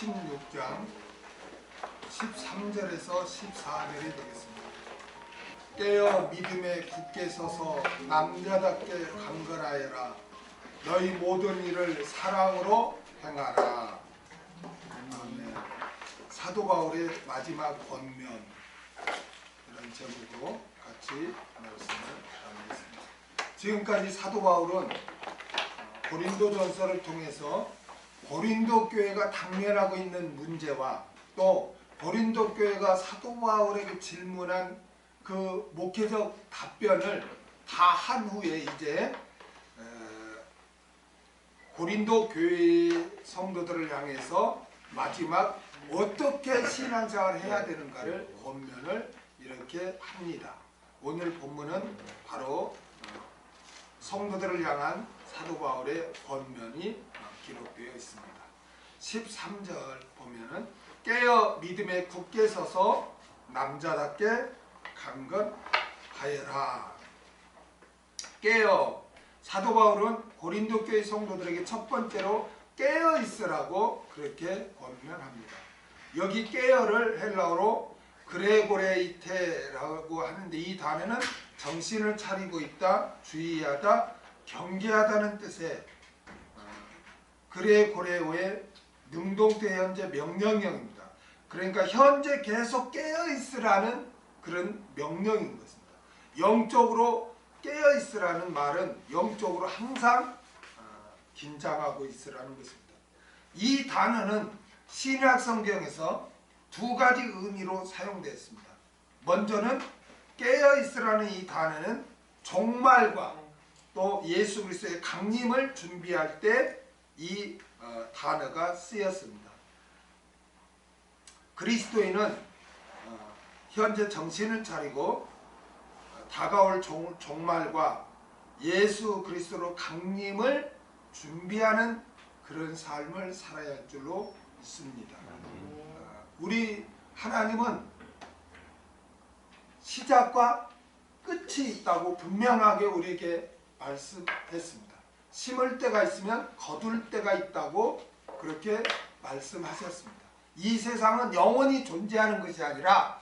16장 13절에서 14절이 되겠습니다. 깨어 믿음에 굳게 서서 남자답게 강건하여라. 너희 모든 일을 사랑으로 행하라. 아멘. 사도 바울의 마지막 권면, 이런 제목으로 같이 말씀을 나누겠습니다. 지금까지 사도 바울은 고린도전서를 통해서 고린도 교회가 당면하고 있는 문제와 또 고린도 교회가 사도 바울에게 질문한 그 목회적 답변을 다 한 후에 이제 고린도 교회 성도들을 향해서 마지막 어떻게 신앙생활을 해야 되는가를 권면을 이렇게 합니다. 오늘 본문은 바로 성도들을 향한 사도 바울의 권면이 기록되어 있습니다. 13절 보면은 깨어 믿음에 굳게 서서 남자답게 강건하여라. 깨어, 사도 바울은 고린도 교회 성도들에게 첫 번째로 깨어 있으라고 그렇게 권면합니다. 여기 깨어를 헬라어로 그레고레이테라고 하는데, 이 단어는 정신을 차리고 있다, 주의하다, 경계하다는 뜻의 그레고레오의 능동태 현재 명령형입니다. 그러니까 현재 계속 깨어 있으라는 그런 명령인 것입니다. 영적으로 깨어 있으라는 말은 영적으로 항상 긴장하고 있으라는 것입니다. 이 단어는 신약 성경에서 두 가지 의미로 사용되었습니다. 먼저는 깨어 있으라는 이 단어는 종말과 또 예수 그리스도의 강림을 준비할 때 이 단어가 쓰였습니다. 그리스도인은 현재 정신을 차리고 다가올 종말과 예수 그리스도로 강림을 준비하는 그런 삶을 살아야 할 줄로 믿습니다. 우리 하나님은 시작과 끝이 있다고 분명하게 우리에게 말씀했습니다. 심을 때가 있으면 거둘 때가 있다고 그렇게 말씀하셨습니다. 이 세상은 영원히 존재하는 것이 아니라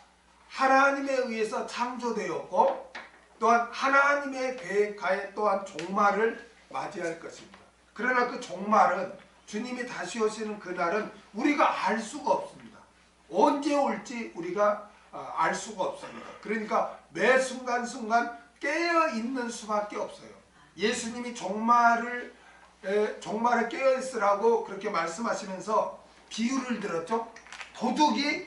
하나님에 의해서 창조되었고 또한 하나님의 계획하에 또한 종말을 맞이할 것입니다. 그러나 그 종말은 주님이 다시 오시는 그날은 우리가 알 수가 없습니다. 언제 올지 우리가 알 수가 없습니다. 그러니까 매 순간순간 깨어 있는 수밖에 없어요. 예수님이 종말에 깨어 있으라고 그렇게 말씀하시면서 비유를 들었죠. 도둑이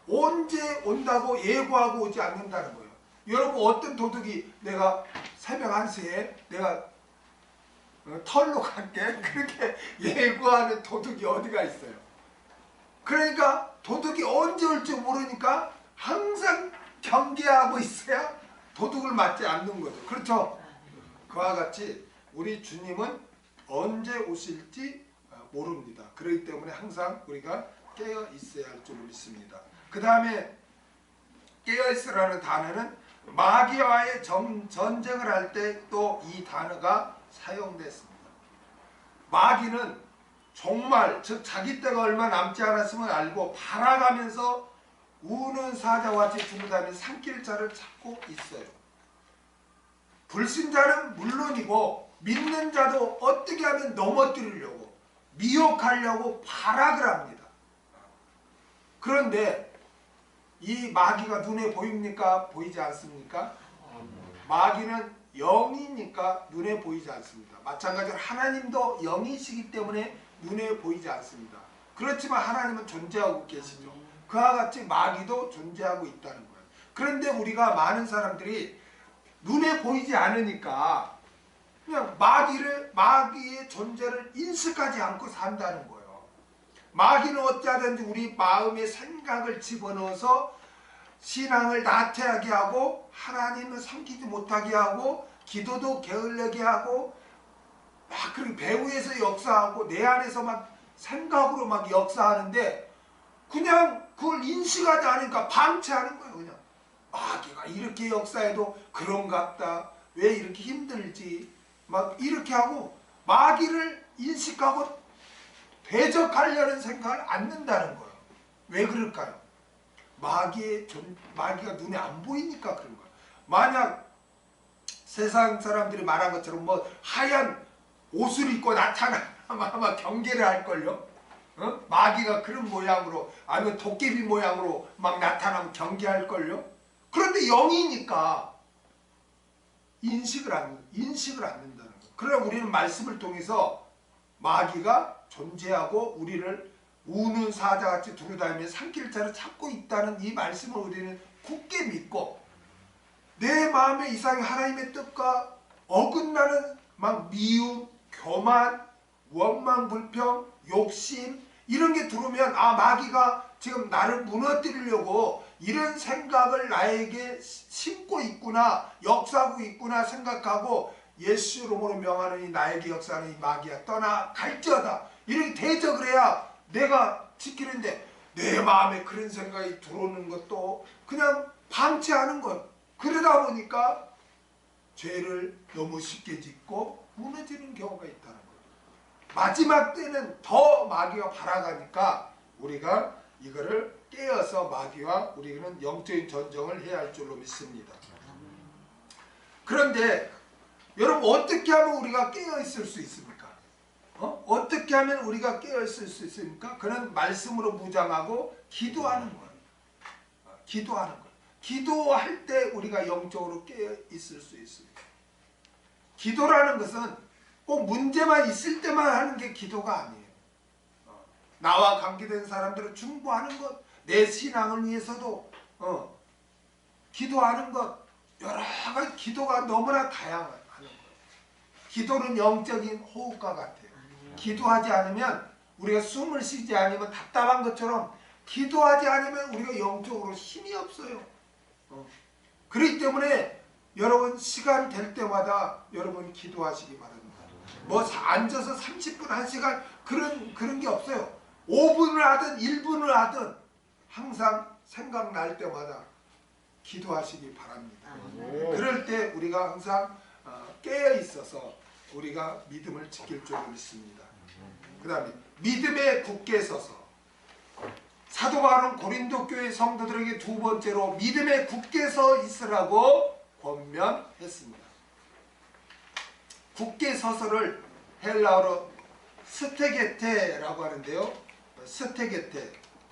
언제 온다고 예고하고 오지 않는다는 거예요. 여러분, 어떤 도둑이 내가 새벽 1시에 내가 털로 갈게 그렇게 예고하는 도둑이 어디가 있어요. 그러니까 도둑이 언제 올지 모르니까 항상 경계하고 있어야 도둑을 맞지 않는 거죠. 그렇죠? 그와 같이 우리 주님은 언제 오실지 모릅니다. 그렇기 때문에 항상 우리가 깨어 있어야 할 줄 믿습니다. 그 다음에 깨어 있으라는 단어는 마귀와의 전쟁을 할 때 또 이 단어가 사용됐습니다. 마귀는 종말, 즉 자기 때가 얼마 남지 않았음을 알고 바라가면서 우는 사자와 같이 주무다니는 산길자를 찾고 있어요. 불신자는 물론이고 믿는 자도 어떻게 하면 넘어뜨리려고 미혹하려고 발악을 합니다. 그런데 이 마귀가 눈에 보입니까? 보이지 않습니까? 마귀는 영이니까 눈에 보이지 않습니다. 마찬가지로 하나님도 영이시기 때문에 눈에 보이지 않습니다. 그렇지만 하나님은 존재하고 계시죠. 그와 같이 마귀도 존재하고 있다는 거예요. 그런데 우리가 많은 사람들이 눈에 보이지 않으니까 그냥 마귀의 존재를 인식하지 않고 산다는 거예요. 마귀는 어찌하든지 우리 마음의 생각을 집어넣어서 신앙을 나태하게 하고 하나님을 섬기지 못하게 하고 기도도 게을르게 하고 막 그리고 배후에서 역사하고 내 안에서 막 생각으로 막 역사하는데 그냥 그걸 인식하지 않으니까 방치하는 거예요. 그냥 마귀가 이렇게 역사해도 그런갑다. 왜 이렇게 힘들지? 막 이렇게 하고 마귀를 인식하고 대적하려는 생각을 않는다는 거예요. 왜 그럴까요? 마귀가 눈에 안 보이니까 그런 거예요. 만약 세상 사람들이 말한 것처럼 뭐 하얀 옷을 입고 나타나면 아마 경계를 할걸요. 어? 마귀가 그런 모양으로 아니면 도깨비 모양으로 막 나타나면 경계할걸요. 그런데 영이니까 인식을 않는다는 거예요. 그러나 우리는 말씀을 통해서 마귀가 존재하고 우리를 우는 사자같이 두루다니며 산길자를 찾고 있다는 이 말씀을 우리는 굳게 믿고 내 마음에 이상히 하나님의 뜻과 어긋나는 막 미움, 교만, 원망, 불평, 욕심 이런 게 들어오면 마귀가 지금 나를 무너뜨리려고 이런 생각을 나에게 심고 있구나, 역사하고 있구나 생각하고 예수 이름으로 명하노니 나에게 역사하는 이 마귀야 떠나 갈지어다 이렇게 대적을 해야 내가 지키는데 내 마음에 그런 생각이 들어오는 것도 그냥 방치하는 거예요. 그러다 보니까 죄를 너무 쉽게 짓고 무너지는 경우가 있다는 거예요. 마지막 때는 더 마귀가 발아가니까 우리가 이거를 깨어서 마귀와 우리는 영적인 전쟁을 해야 할 줄로 믿습니다. 그런데 여러분 어떻게 하면 우리가 깨어 있을 수 있습니까? 어떻게 하면 우리가 깨어 있을 수 있습니까? 그는 말씀으로 무장하고 기도하는 거예요. 기도하는 거예요. 기도할 때 우리가 영적으로 깨어 있을 수 있습니다. 기도라는 것은 꼭 문제만 있을 때만 하는 게 기도가 아니에요. 나와 관계된 사람들을 중보하는 것, 내 신앙을 위해서도 기도하는 것, 여러 가지 기도가 너무나 다양한 거예요. 기도는 영적인 호흡과 같아요. 기도하지 않으면 우리가 숨을 쉬지 않으면 답답한 것처럼 기도하지 않으면 우리가 영적으로 힘이 없어요. 그렇기 때문에 여러분 시간 될 때마다 여러분 기도하시기 바랍니다. 뭐 앉아서 30분, 1시간 그런 게 없어요. 5분을 하든 1분을 하든 항상 생각날 때마다 기도하시기 바랍니다. 그럴 때 우리가 항상 깨어 있어서 우리가 믿음을 지킬 줄 믿습니다. 그 다음에 믿음에 굳게 서서 사도 바울은 고린도 교회 성도들에게 두 번째로 믿음에 굳게 서 있으라고 권면했습니다. 굳게 서서를 헬라어로 스테게테라고 하는데요.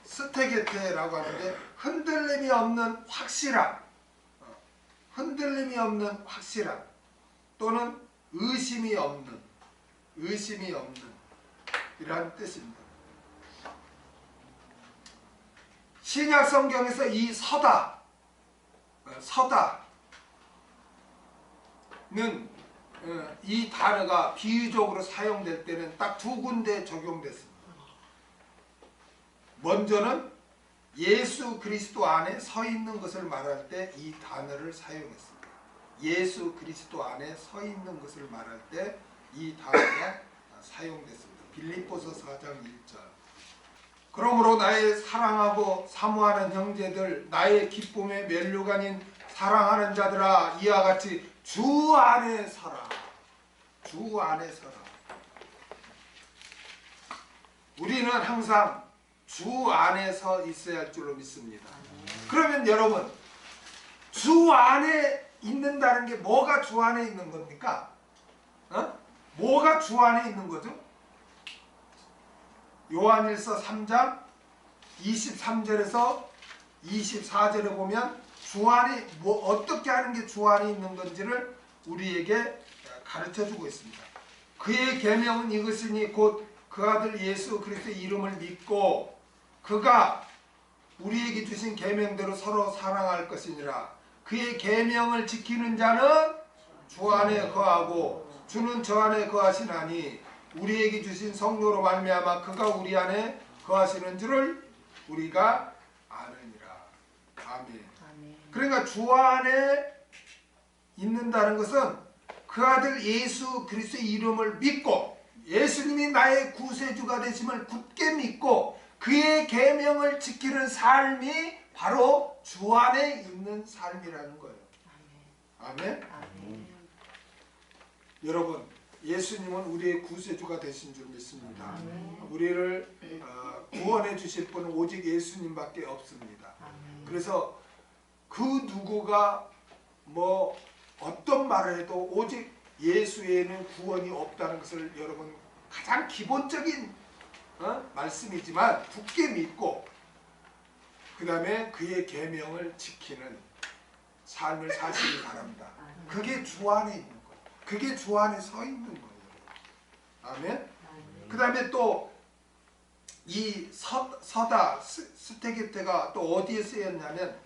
스테게테라고 하는데 흔들림이 없는 확실함, 또는 의심이 없는 이라는 뜻입니다. 신약 성경에서 이 서다는 이 단어가 비유적으로 사용될 때는 딱 두 군데 적용됐습니다. 먼저는 예수 그리스도 안에 서 있는 것을 말할 때 이 단어를 사용했습니다. 예수 그리스도 안에 서 있는 것을 말할 때 이 단어가 사용됐습니다. 빌립보서 4장 1절. 그러므로 나의 사랑하고 사모하는 형제들, 나의 기쁨의 면류관인 사랑하는 자들아, 이와 같이 주 안에 서라. 주 안에 서라. 우리는 항상 주 안에 서 있어야 할 줄로 믿습니다. 그러면 여러분, 주 안에 있는다는 게 뭐가 주 안에 있는 겁니까? 뭐가 주 안에 있는 거죠? 요한일서 3장 23절에서 24절에 보면 주 안에 어떻게 하는 게 주 안에 있는 건지를 우리에게 가르쳐주고 있습니다. 그의 계명은 이것이니 곧 그 아들 예수 그리스도의 이름을 믿고 그가 우리에게 주신 계명대로 서로 사랑할 것이니라. 그의 계명을 지키는 자는 주 안에 거하고 주는 저 안에 거하시나니 우리에게 주신 성령으로 말미암아 그가 우리 안에 거하시는 줄을 우리가 아느니라. 아멘. 그러니까 주 안에 있는다는 것은 그 아들 예수 그리스도의 이름을 믿고 예수님이 나의 구세주가 되심을 굳게 믿고 그의 계명을 지키는 삶이 바로 주 안에 있는 삶이라는 거예요. 아멘. 여러분, 예수님은 우리의 구세주가 되신 줄 믿습니다. 우리를 구원해 주실 분은 오직 예수님밖에 없습니다. 그래서 그 누구가 뭐 어떤 말을 해도 오직 예수 외에는 구원이 없다는 것을 여러분 가장 기본적인 말씀이지만 굳게 믿고 그 다음에 그의 계명을 지키는 삶을 사시기 바랍니다. 그게 주 안에 있는 거예요. 그게 주 안에 서 있는 거예요. 아멘. 그 다음에 또 이 서다 스테게테가 또 어디에 쓰였냐면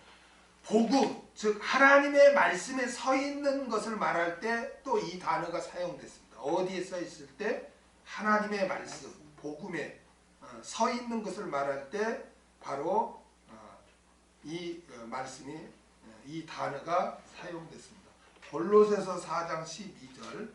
복음, 즉 하나님의 말씀에 서 있는 것을 말할 때 또 이 단어가 사용됐습니다. 어디에 서 있을 때? 하나님의 말씀, 복음에 서 있는 것을 말할 때 바로 이 말씀이 이 단어가 사용됐습니다. 골로새서 4장 12절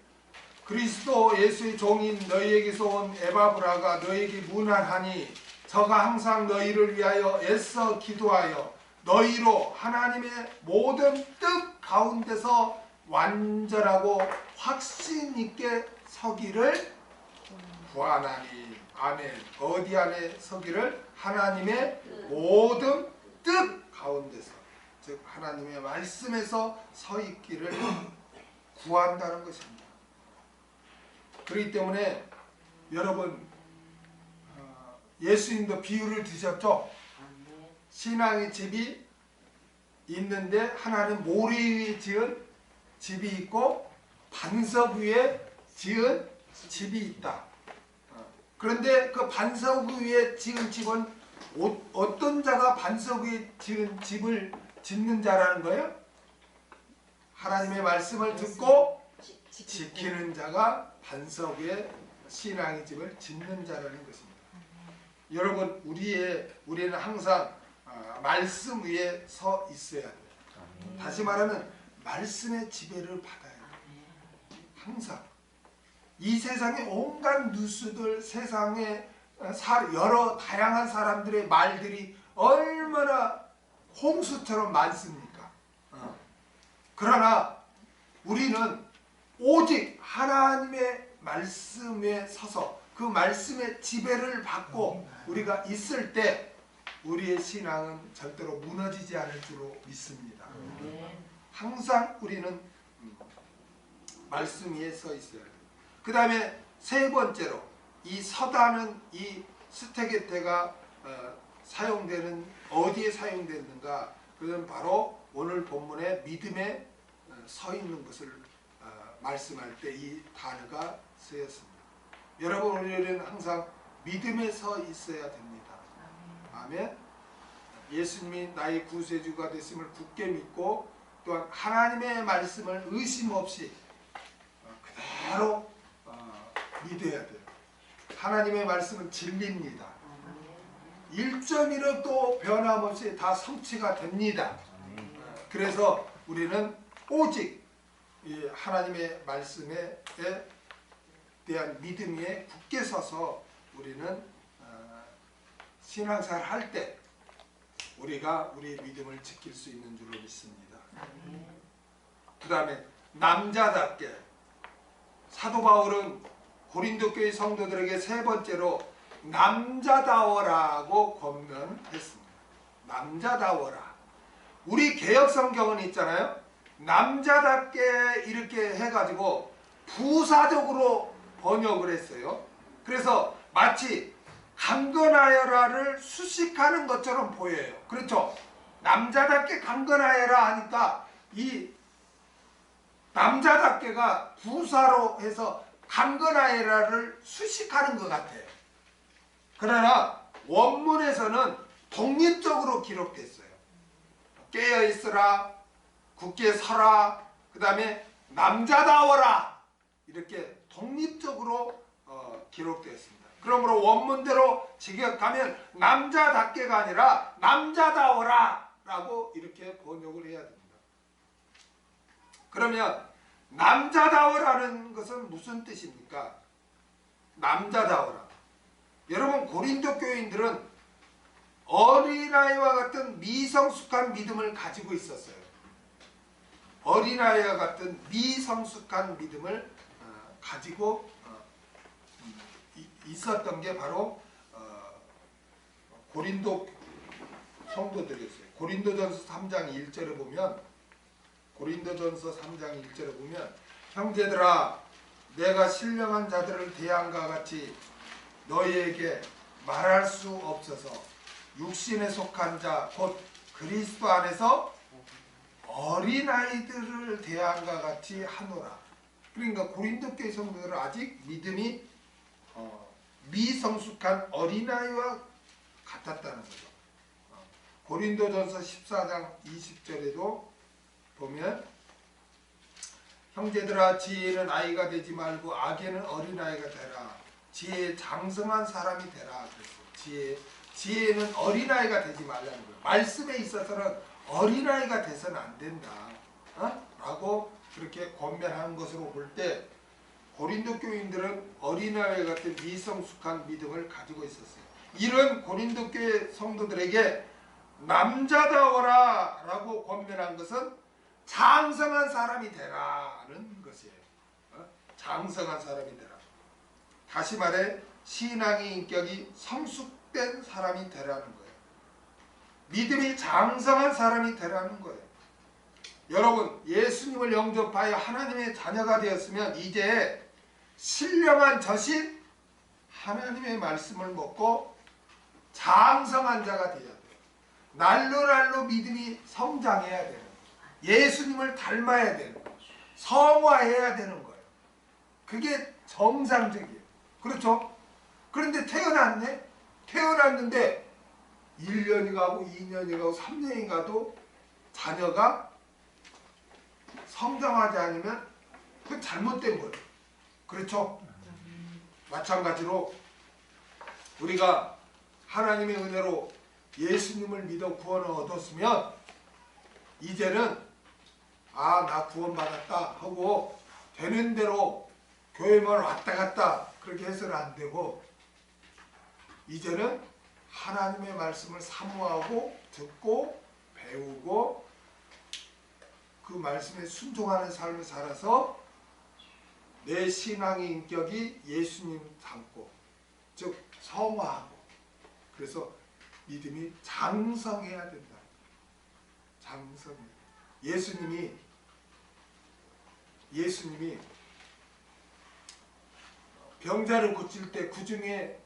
그리스도 예수의 종인 너희에게서 온 에바브라가 너희에게 문안하니 저가 항상 너희를 위하여 애써 기도하여 너희로 하나님의 모든 뜻 가운데서 완전하고 확신 있게 서기를 구하나니. 아멘. 어디 안에 서기를? 하나님의 모든 뜻 가운데서, 즉 하나님의 말씀에서 서 있기를 구한다는 것입니다. 그렇기 때문에 여러분 예수님도 비유를 드셨죠. 신앙의 집이 있는데 하나는 모래 위에 지은 집이 있고 반석 위에 지은 집이 있다. 그런데 그 반석 위에 지은 집은 어떤 자가 반석 위에 지은 집을 짓는 자라는 거예요? 하나님의 말씀을 듣고 지키는 자가 반석 위에 신앙의 집을 짓는 자라는 것입니다. 여러분 우리는 항상 말씀 위에 서 있어야 돼요. 다시 말하면 말씀의 지배를 받아야 돼요. 항상 이 세상에 온갖 뉴스들, 세상에 여러 다양한 사람들의 말들이 얼마나 홍수처럼 많습니까? 그러나 우리는 오직 하나님의 말씀에 서서 그 말씀의 지배를 받고 우리가 있을 때 우리의 신앙은 절대로 무너지지 않을 줄로 믿습니다. 항상 우리는 말씀 위에 서 있어야 돼요. 그 다음에 세 번째로 이 서다는 이 스테게테가 사용되는 어디에 사용됐는가? 그건 바로 오늘 본문의 믿음에 서 있는 것을 말씀할 때 이 단어가 쓰였습니다. 여러분 우리는 항상 믿음에 서 있어야 됩니다. 아멘. 예수님이 나의 구세주가 됐음을 굳게 믿고 또한 하나님의 말씀을 의심 없이 그대로 믿어야 돼요. 하나님의 말씀은 진리입니다. 1.1도 변함없이 다 성취가 됩니다. 그래서 우리는 오직 이 하나님의 말씀에 대한 믿음 위에 굳게 서서 우리는 신앙생활 할 때 우리가 우리의 믿음을 지킬 수 있는 줄로 믿습니다. 그 다음에 남자답게 사도 바울은 고린도 교회 성도들에게 세 번째로 남자다워라고 권면했습니다. 남자다워라. 우리 개역성경은 있잖아요. 남자답게 이렇게 해가지고 부사적으로 번역을 했어요. 그래서 마치 강건하여라를 수식하는 것처럼 보여요. 그렇죠? 남자답게 강건하여라 하니까 이 남자답게가 부사로 해서 강건하여라를 수식하는 것 같아요. 그러나 원문에서는 독립적으로 기록됐어요. 깨어있으라, 굳게 서라, 그 다음에 남자다워라 이렇게 독립적으로 기록되었습니다. 그러므로 원문대로 직역하면 남자답게가 아니라 남자다워라 라고 이렇게 번역을 해야 됩니다. 그러면 남자다워라는 것은 무슨 뜻입니까? 남자다워라. 여러분 고린도 교인들은 어린아이와 같은 미성숙한 믿음을 가지고 있었어요. 어린아이와 같은 미성숙한 믿음을 가지고 있었던 게 바로 고린도 성도들이었어요. 고린도전서 3장 1절에 보면 형제들아 내가 신령한 자들을 대함과 같이 너희에게 말할 수 없어서 육신에 속한 자 곧 그리스도 안에서 어린아이들을 대함과 같이 하노라. 그러니까 고린도 교회 성도들은 아직 믿음이 미성숙한 어린아이와 같았다는 거죠. 고린도전서 14장 20절에도 보면 형제들아 지혜는 아이가 되지 말고 악에는 어린아이가 되라. 지혜에 장성한 사람이 되라. 그랬어요. 지혜는 어린아이가 되지 말라는 거예요. 말씀에 있어서는 어린아이가 돼서는 안 된다. 라고 그렇게 권면하는 것으로 볼 때 고린도 교인들은 어린아이 같은 미성숙한 믿음을 가지고 있었어요. 이런 고린도 교회 성도들에게 남자다워라 라고 권면한 것은 장성한 사람이 되라는 것이에요. 장성한 사람이 되라. 다시 말해 신앙의 인격이 성숙된 사람이 되라는 거예요. 믿음이 장성한 사람이 되라는 거예요. 여러분 예수님을 영접하여 하나님의 자녀가 되었으면 이제 신령한 젖인 하나님의 말씀을 먹고 장성한 자가 되어야 돼요. 날로 믿음이 성장해야 돼요. 예수님을 닮아야 되는 거예요. 성화해야 되는 거예요. 그게 정상적이에요. 그렇죠? 그런데 태어났는데 1년이 가고 2년이 가고 3년이 가도 자녀가 성장하지 않으면 그건 잘못된 거예요. 그렇죠? 마찬가지로 우리가 하나님의 은혜로 예수님을 믿어 구원을 얻었으면 이제는 나 구원받았다 하고 되는 대로 교회만 왔다 갔다 그렇게 해서는 안 되고 이제는 하나님의 말씀을 사모하고 듣고 배우고 그 말씀에 순종하는 삶을 살아서 내 신앙의 인격이 예수님 닮고 즉 성화하고 그래서 믿음이 장성해야 된다. 장성해. 예수님이 병자를 고칠 때 그 중에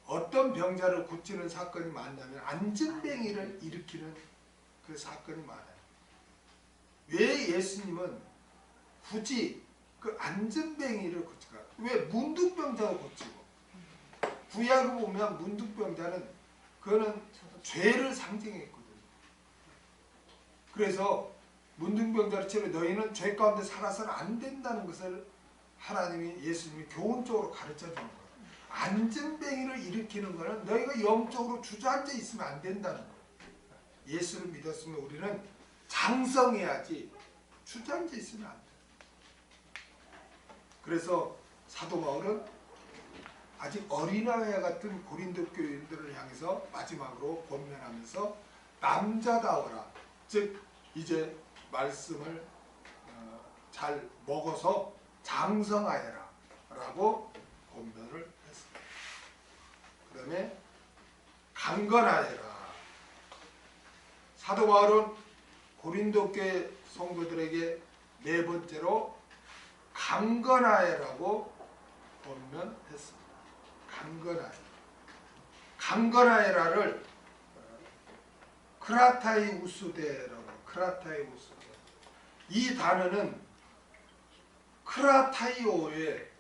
어떤 병자를 고치는 사건이 많냐면 안진뱅이를 일으키는 그 사건이 많아요. 왜 예수님은 굳이 그 안진뱅이를 고칠까? 왜 문둥병자를 고치고? 구약을 보면 문둥병자는 그거는 죄를 상징했거든요. 그래서 문둥병자를 치러 너희는 죄 가운데 살아서는 안 된다는 것을 하나님이 예수님이 교훈적으로 가르쳐 주는 거예요. 안진뱅이를 일으키는 것은 너희가 영적으로 주저앉아 있으면 안 된다는 거예요. 예수를 믿었으면 우리는 장성해야지 주저앉아 있으면 안 돼요. 그래서 사도 바울은 아직 어린아이와 같은 고린도 교인들을 향해서 마지막으로 권면하면서 남자다워라. 즉 이제 말씀을 잘 먹어서 장성하여라 라고 권면을 했습니다. 그 다음에 강건하여라. 사도 바울은 고린도 교회 성도들에게 네 번째로 강건하여라고 권면했습니다. 강건하여라를 크라타이우스데라고. 크라타이우스데. 이 단어는 크라타이오의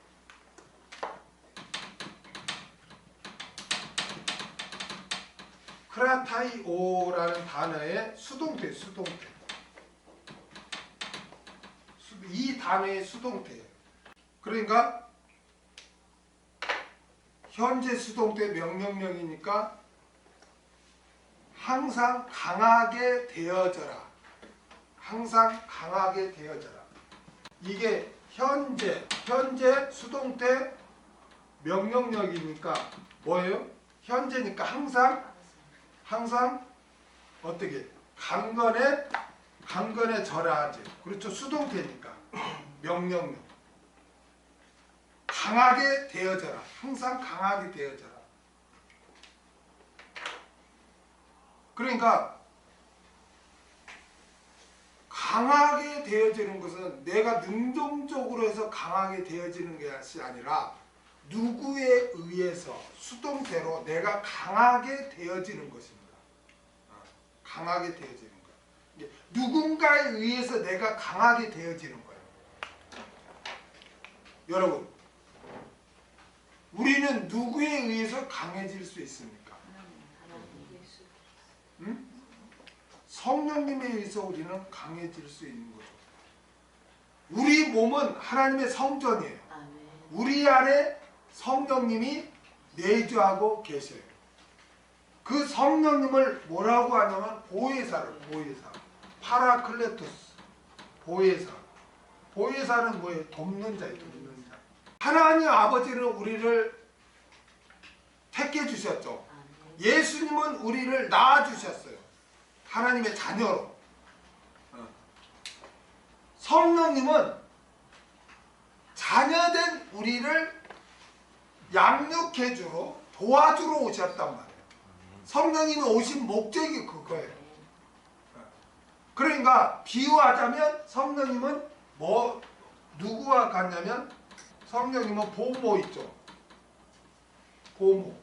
크라타이오라는 단어의 수동태. 이 단어의 수동태예요. 그러니까 현재 수동태 명령형이니까 항상 강하게 되어져라. 항상 강하게 되어져라. 이게 현재 수동태 명령력이니까 뭐예요? 현재니까 항상 어떻게 강건해져라 하지. 그렇죠? 수동태니까 명령력. 강하게 되어져라. 항상 강하게 되어져라. 그러니까 강하게 되어지는 것은 내가 능동적으로 해서 강하게 되어지는 것이 아니라 누구에 의해서 수동대로 내가 강하게 되어지는 것입니다. 강하게 되어지는 것. 누군가에 의해서 내가 강하게 되어지는 거예요. 여러분, 우리는 누구에 의해서 강해질 수 있습니까? 응? 성령님에 의해서 우리는 강해질 수 있는 거죠. 우리 몸은 하나님의 성전이에요. 우리 안에 성령님이 내주하고 계셔요. 그 성령님을 뭐라고 하냐면 보혜사를, 보혜사. 파라클레토스, 보혜사. 보혜사는 뭐예요? 돕는 자예요, 돕는 자. 하나님 아버지는 우리를 택해 주셨죠. 예수님은 우리를 낳아 주셨어요. 하나님의 자녀로. 성령님은 자녀된 우리를 양육해주러 도와주러 오셨단 말이에요. 성령님이 오신 목적이 그거예요. 그러니까 비유하자면 성령님은 뭐 누구와 같냐면 성령님은 보모 있죠. 보모.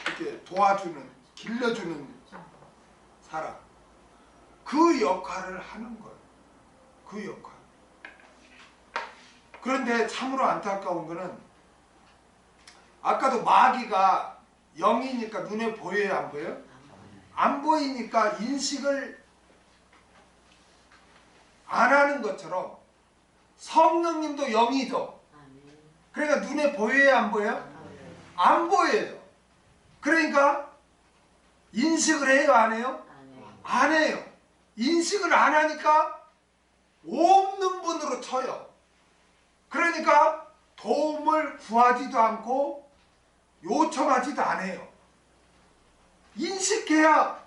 이렇게 도와주는, 길러주는 사람. 그 역할을 하는 거예요. 그 역할. 그런데 참으로 안타까운 거는 아까도 마귀가 영이니까 눈에 보여요, 안 보여요? 안 보이니까 인식을 안 하는 것처럼 성령님도 영이죠. 그러니까 눈에 보여요, 안 보여요? 안 보여요. 그러니까 인식을 해요, 안 해요? 안 해요. 인식을 안 하니까 없는 분으로 쳐요. 그러니까 도움을 구하지도 않고 요청하지도 않아요. 인식해야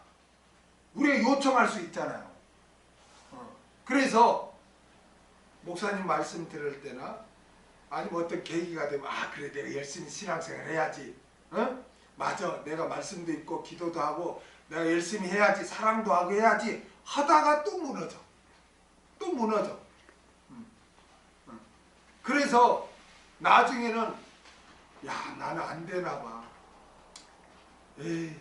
우리가 요청할 수 있잖아요. 그래서 목사님 말씀 들을 때나 아니면 어떤 계기가 되면 그래 내가 열심히 신앙생활 해야지. 맞아, 내가 말씀도 있고 기도도 하고 내가 열심히 해야지, 사랑도 하고 해야지 하다가 또 무너져. 또 무너져. 그래서 나중에는 야, 나는 안 되나 봐. 에이,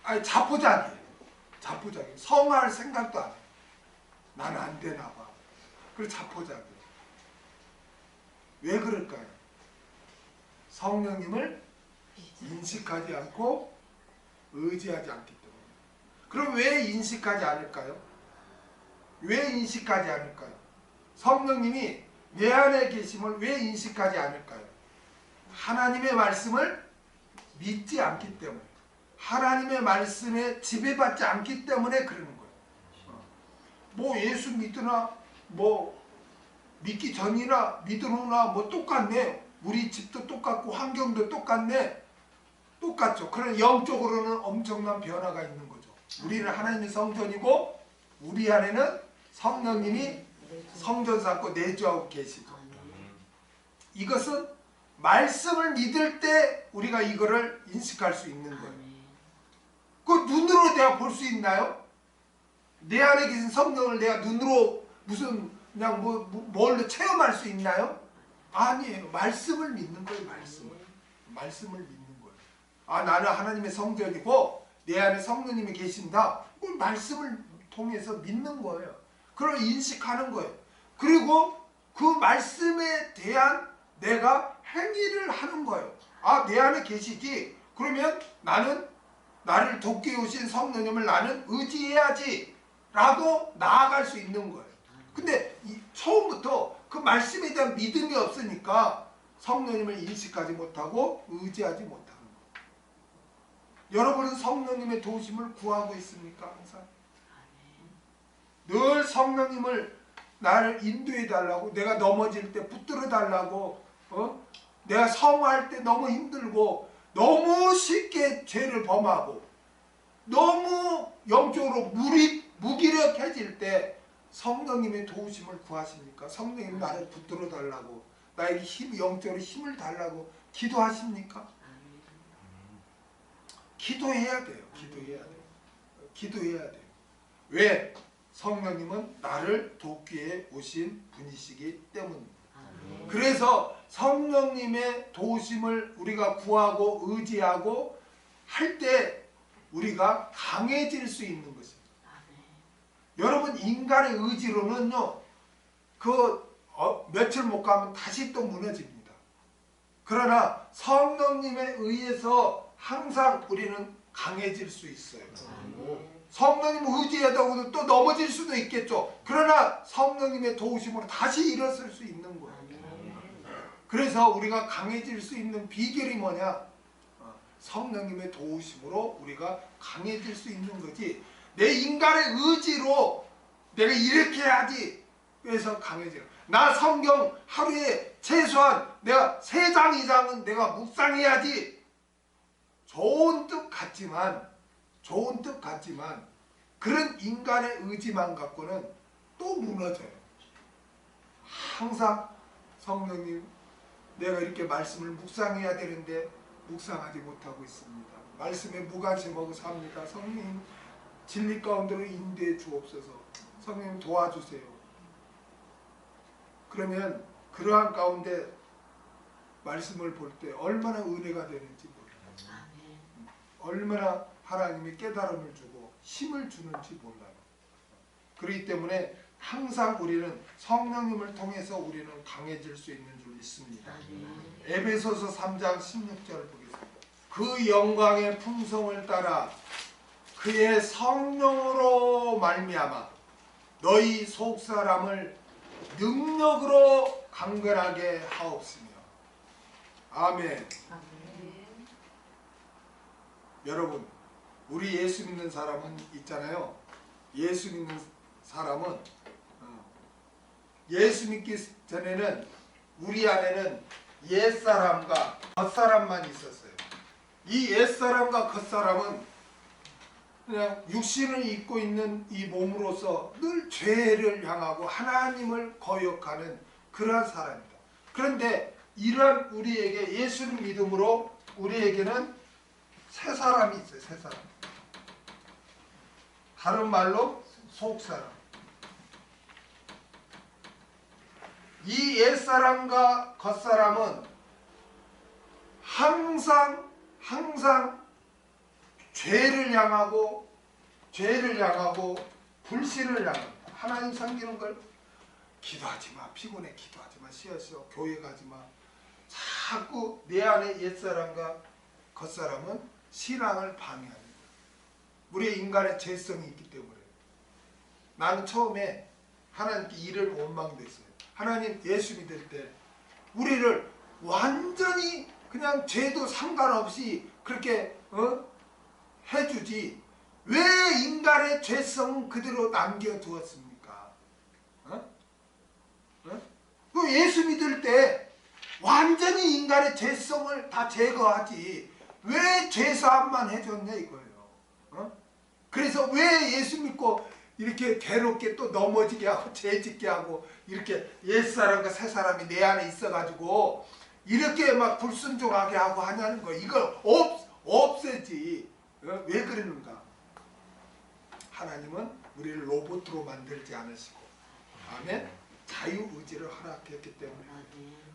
아니 자포자기예요. 자포자기. 성할 생각도 안 해. 나는 안 되나 봐. 그래서 자포자기. 왜 그럴까요? 성령님을 인식하지 않고 의지하지 않기 때문에. 그럼 왜 인식하지 않을까요? 왜 인식하지 않을까요? 성령님이 내 안에 계심을 왜 인식하지 않을까요? 하나님의 말씀을 믿지 않기 때문에, 하나님의 말씀에 지배받지 않기 때문에 그러는 거예요. 뭐 예수 믿으나 뭐 믿기 전이나 믿은 후나 뭐 똑같네. 우리 집도 똑같고 환경도 똑같네. 똑같죠. 그런 영적으로는 엄청난 변화가 있는 거죠. 우리는 하나님의 성전이고 우리 안에는 성령님이 성전 삼고 내주하고 계시죠. 이것은 말씀을 믿을 때 우리가 이거를 인식할 수 있는 거예요. 그 눈으로 내가 볼 수 있나요? 내 안에 계신 성령을 내가 눈으로 무슨 그냥 뭘로 체험할 수 있나요? 아니에요. 말씀을 믿는 거예요. 말씀을 믿는 거예요. 나는 하나님의 성전이고 내 안에 성령님이 계신다. 그걸 말씀을 통해서 믿는 거예요. 그걸 인식하는 거예요. 그리고 그 말씀에 대한 내가 행위를 하는 거예요. 내 안에 계시지. 그러면 나는 나를 돕게 오신 성령님을 나는 의지해야지 라고 나아갈 수 있는 거예요. 근데 처음부터 그 말씀에 대한 믿음이 없으니까 성령님을 인식하지 못하고 의지하지 못하는 거예요. 여러분은 성령님의 도우심을 구하고 있습니까? 항상? 늘 성령님을 나를 인도해 달라고, 내가 넘어질 때 붙들어 달라고, 내가 성화할 때 너무 힘들고 너무 쉽게 죄를 범하고 너무 영적으로 무기력해질 때 성령님의 도우심을 구하십니까? 성령님 나를 붙들어 달라고, 나에게 영적으로 힘을 달라고 기도하십니까? 기도해야 돼요. 기도해야 돼요. 기도해야 돼요. 왜? 성령님은 나를 돕기 위해 오신 분이시기 때문입니다. 그래서 성령님의 도우심을 우리가 구하고 의지하고 할 때 우리가 강해질 수 있는 것입니다. 여러분, 인간의 의지로는요, 며칠 못 가면 다시 또 무너집니다. 그러나 성령님에 의해서 항상 우리는 강해질 수 있어요. 성령님 의지하다고도 또 넘어질 수도 있겠죠. 그러나 성령님의 도우심으로 다시 일어설 수 있는 거예요. 그래서 우리가 강해질 수 있는 비결이 뭐냐? 성령님의 도우심으로 우리가 강해질 수 있는 거지, 내 인간의 의지로 내가 이렇게 해야지 그래서 강해져요. 나 성경 하루에 최소한 내가 3장 이상은 내가 묵상해야지. 좋은 뜻 같지만 그런 인간의 의지만 갖고는 또 무너져요. 항상 성령님, 내가 이렇게 말씀을 묵상해야 되는데 묵상하지 못하고 있습니다. 말씀에 무관심하고 삽니다. 성령님, 진리 가운데로 인도해 주옵소서. 성령님 도와주세요. 그러면 그러한 가운데 말씀을 볼 때 얼마나 은혜가 되는지 몰라요. 얼마나 하나님이 깨달음을 주고 힘을 주는지 몰라요. 그렇기 때문에 항상 우리는 성령님을 통해서 우리는 강해질 수 있는 줄 믿습니다. 에베소서 3장 16절을 보겠습니다. 그 영광의 풍성을 따라 그의 성령으로 말미암아 너희 속사람을 능력으로 강건하게 하옵시며. 아멘. 여러분, 우리 예수 믿는 사람은 있잖아요. 예수 믿는 사람은 예수 믿기 전에는 우리 안에는 옛사람과 겉사람만 있었어요. 이 옛사람과 겉사람은 그냥 육신을 입고 있는 이 몸으로서 늘 죄를 향하고 하나님을 거역하는 그러한 사람입니다. 그런데 이러한 우리에게 예수를 믿음으로 우리에게는 새 사람이 있어요. 새 사람. 다른 말로 속사람. 이 옛사람과 겉사람은 항상 죄를 향하고 불신을 향합니다. 하나님 섬기는 걸 기도하지 마, 피곤해, 기도하지 마, 쉬어 교회 가지 마. 자꾸 내 안에 옛사람과 겉사람은 신앙을 방해합니다. 우리의 인간의 죄성이 있기 때문에. 나는 처음에 하나님께 이를 원망됐어요. 하나님, 예수 믿을 때 우리를 완전히 그냥 죄도 상관없이 그렇게 해주지 왜 인간의 죄성은 그대로 남겨두었습니까? 그 예수 믿을 때 완전히 인간의 죄성을 다 제거하지 왜 죄사함만 해줬냐 이거예요. 그래서 왜 예수 믿고 이렇게 괴롭게 또 넘어지게 하고 죄짓게 하고 이렇게 옛사람과 새사람이 내 안에 있어가지고 이렇게 막 불순종하게 하고 하냐는 거예요. 이걸 없애지. 왜 그러는가? 하나님은 우리를 로봇으로 만들지 않으시고, 아멘? 자유의지를 허락했기 때문에,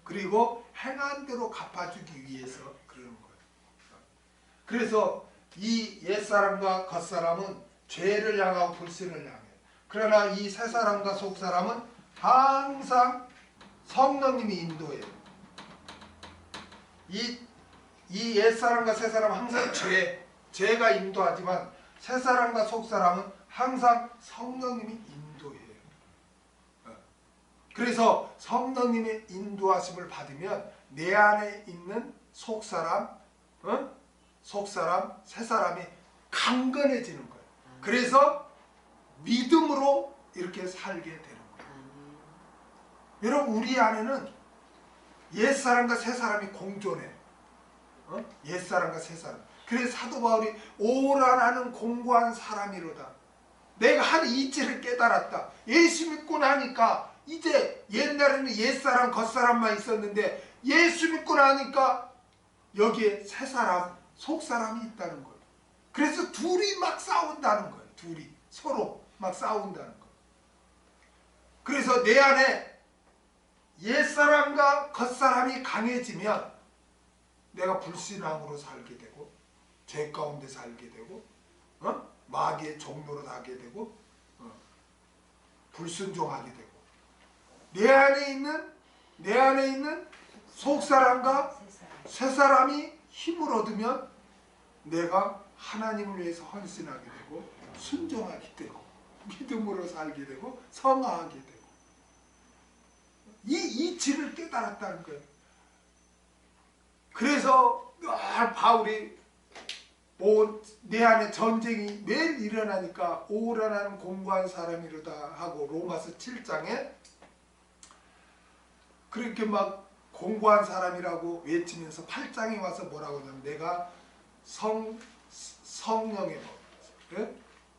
그리고 행한 대로 갚아주기 위해서 그러는 거예요. 그래서 이 옛사람과 겉사람은 죄를 향하고 불신을 향해요. 그러나 이 새사람과 속사람은 항상 성령님이 인도해요. 이 옛사람과 새사람은 항상 죄가 인도하지만 새사람과 속사람은 항상 성령님이 인도해요. 그래서 성령님의 인도하심을 받으면 내 안에 있는 속사람, 새사람이 강건해지는 거예요. 그래서 믿음으로 이렇게 살게 되는 거예요. 여러분, 우리 안에는 옛사람과 새사람이 공존해. 옛사람과 새사람. 그래서 사도 바울이 오라 나는 공고한 사람이로다. 내가 한 이치를 깨달았다. 예수 믿고 나니까 이제 옛날에는 옛사람 겉사람만 있었는데 예수 믿고 나니까 여기에 새사람 속사람이 있다는 거예요. 그래서 둘이 막 싸운다는 거예요. 둘이 서로 막 싸운다는 거예요. 그래서 내 안에 옛사람과 겉사람이 강해지면 내가 불신앙으로 살게 되고 죄 가운데 살게 되고 마귀의 종로로 가게 되고 불순종하게 되고 내 안에 있는 속사람과 새사람이 힘을 얻으면 내가 하나님을 위해서 헌신하게 되고 순종하게 되고 믿음으로 살게 되고 성화하게 되고 이 이치를 깨달았다는 거예요. 그래서 늘 바울이 내 안에 전쟁이 매일 일어나니까 오라나는 공고한 사람이로다 하고 로마서 7장에 그렇게 막 공고한 사람이라고 외치면서 8장에 와서 뭐라고 하냐면 내가 성령의 법,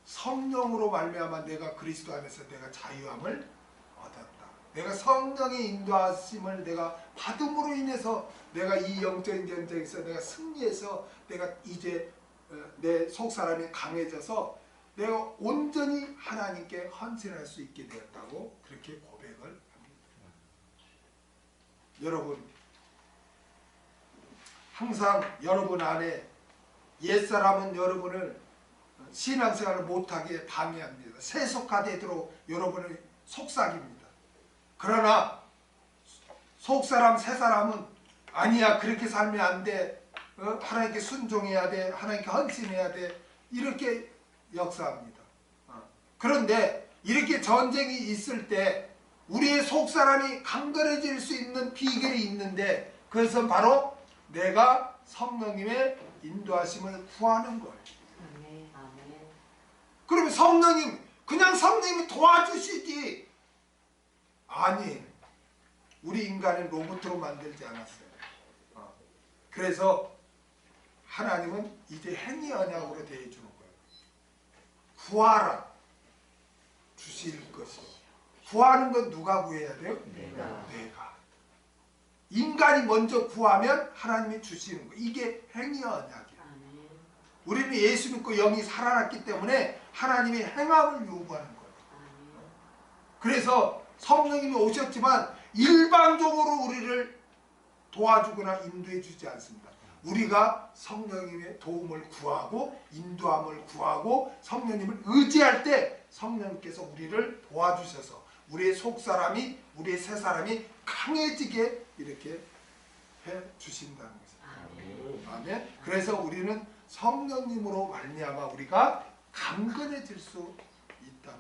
성령으로 말미암아 내가 그리스도 안에서 내가 자유함을 얻었다. 내가 성령의 인도하심을 내가 받음으로 인해서 내가 이 영적인 전쟁에서 내가 승리해서 내가 이제 내 속사람이 강해져서 내가 온전히 하나님께 헌신할 수 있게 되었다고 그렇게 고백을 합니다. 여러분 항상 여러분 안에 옛사람은 여러분을 신앙생활을 못하게 방해합니다. 세속화되도록 여러분을 속삭입니다. 그러나 속사람 새사람은 아니야 그렇게 살면 안 돼. 하나님께 순종해야 돼. 하나님께 헌신해야 돼. 이렇게 역사합니다. 그런데 이렇게 전쟁이 있을 때 우리의 속사람이 강건해질 수 있는 비결이 있는데 그것은 바로 내가 성령님의 인도하심을 구하는 거예요. 그러면 그냥 성령님이 도와주시지. 아니, 우리 인간은 로봇으로 만들지 않았어요. 그래서 하나님은 이제 행위 언약으로 대해주는 거예요. 구하라. 주실 것이요. 구하는 건 누가 구해야 돼요? 내가. 인간이 먼저 구하면 하나님이 주시는 거예요. 이게 행위 언약이에요. 우리는 예수 믿고 영이 살아났기 때문에 하나님의 행함을 요구하는 거예요. 그래서 성령님이 오셨지만 일방적으로 우리를 도와주거나 인도해 주지 않습니다. 우리가 성령님의 도움을 구하고 인도함을 구하고 성령님을 의지할 때 성령님께서 우리를 도와주셔서 우리의 속사람이 우리의 새사람이 강해지게 이렇게 해 주신다는 것입니다. 아멘. 그래서 우리는 성령님으로 말미암아 우리가 강건해질 수 있다는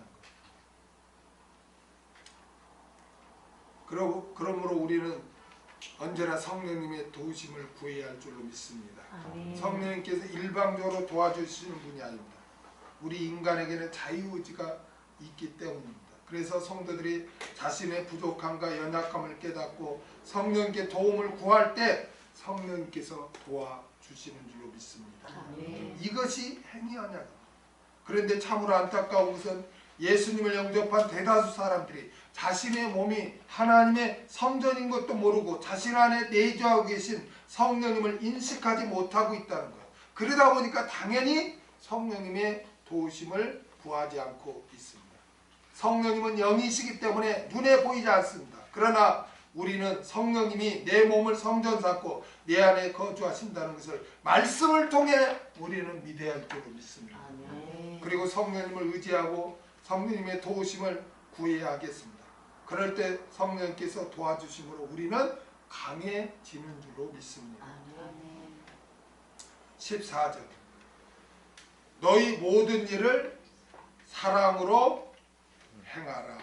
것. 그러므로 우리는 언제나 성령님의 도우심을 구해야 할 줄로 믿습니다. 성령님께서 일방적으로 도와주시는 분이 아닙니다. 우리 인간에게는 자유의지가 있기 때문입니다. 그래서 성도들이 자신의 부족함과 연약함을 깨닫고 성령님께 도움을 구할 때 성령님께서 도와주시는 줄로 믿습니다. 이것이 행위 언약입니다. 그런데 참으로 안타까운 것은 예수님을 영접한 대다수 사람들이 자신의 몸이 하나님의 성전인 것도 모르고 자신 안에 내주하고 계신 성령님을 인식하지 못하고 있다는 거예요. 그러다 보니까 당연히 성령님의 도우심을 구하지 않고 있습니다. 성령님은 영이시기 때문에 눈에 보이지 않습니다. 그러나 우리는 성령님이 내 몸을 성전 삼고 내 안에 거주하신다는 것을 말씀을 통해 우리는 믿어야 할 줄로 믿습니다. 그리고 성령님을 의지하고 성령님의 도우심을 구해야 하겠습니다. 그럴 때 성령님께서 도와주심으로 우리는 강해지는 줄로 믿습니다. 14절 너희 모든 일을 사랑으로 행하라.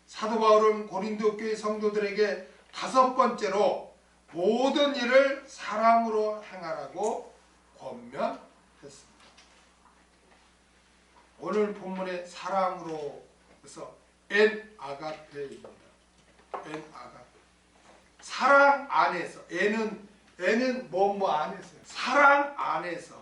사도 바울은 고린도 교회 성도들에게 5번째로 모든 일을 사랑으로 행하라고 권면했습니다. 오늘 본문의 사랑으로 그래서 엔 아가페입니다. 엔 아가페. 사랑 안에서 애는 뭐뭐 안에서 사랑 안에서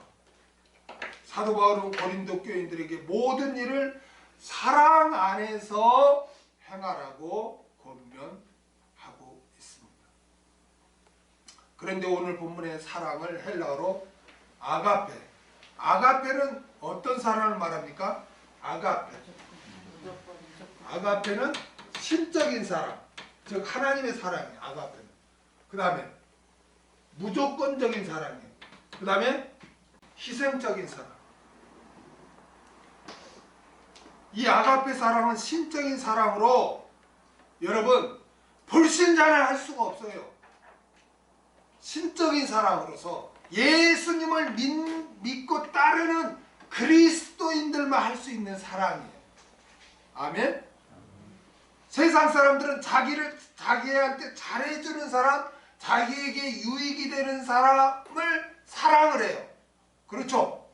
사도 바울은 고린도 교인들에게 모든 일을 사랑 안에서 행하라고 권면하고 있습니다. 그런데 오늘 본문의 사랑을 헬라어로 아가페. 아가페는 어떤 사랑을 말합니까? 아가페는 신적인 사랑, 즉 하나님의 사랑이에요. 아가페는. 그 다음에 무조건적인 사랑이에요. 그 다음에 희생적인 사랑. 이 아가페 사랑은 신적인 사랑으로 여러분 불신자는 할 수가 없어요. 신적인 사랑으로서 예수님을 믿고 따르는 그리스도인들만 할 수 있는 사랑이에요. 아멘. 세상 사람들은 자기한테 잘해주는 사람, 자기에게 유익이 되는 사람을 사랑을 해요. 그렇죠?